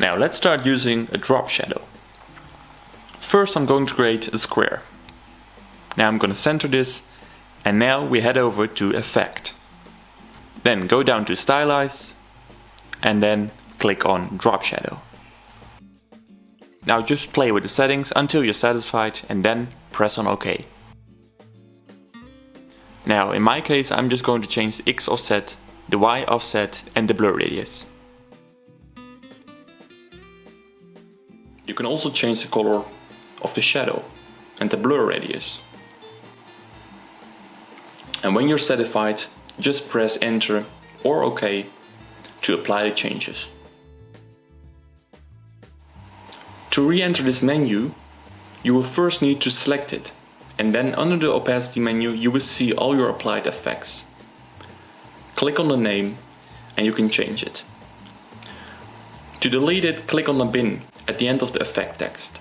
Now let's start using a drop shadow. First I'm going to create a square. Now I'm going to center this, and now we head over to Effect. Then go down to Stylize and then click on Drop Shadow. Now just play with the settings until you're satisfied and then press on OK. Now in my case I'm just going to change the X offset, the Y offset and the blur radius. You can also change the color of the shadow and the blur radius. And when you're satisfied, just press Enter or OK to apply the changes. To re-enter this menu, you will first need to select it, and then under the opacity menu you will see all your applied effects. Click on the name and you can change it. To delete it, click on the bin at the end of the effect text.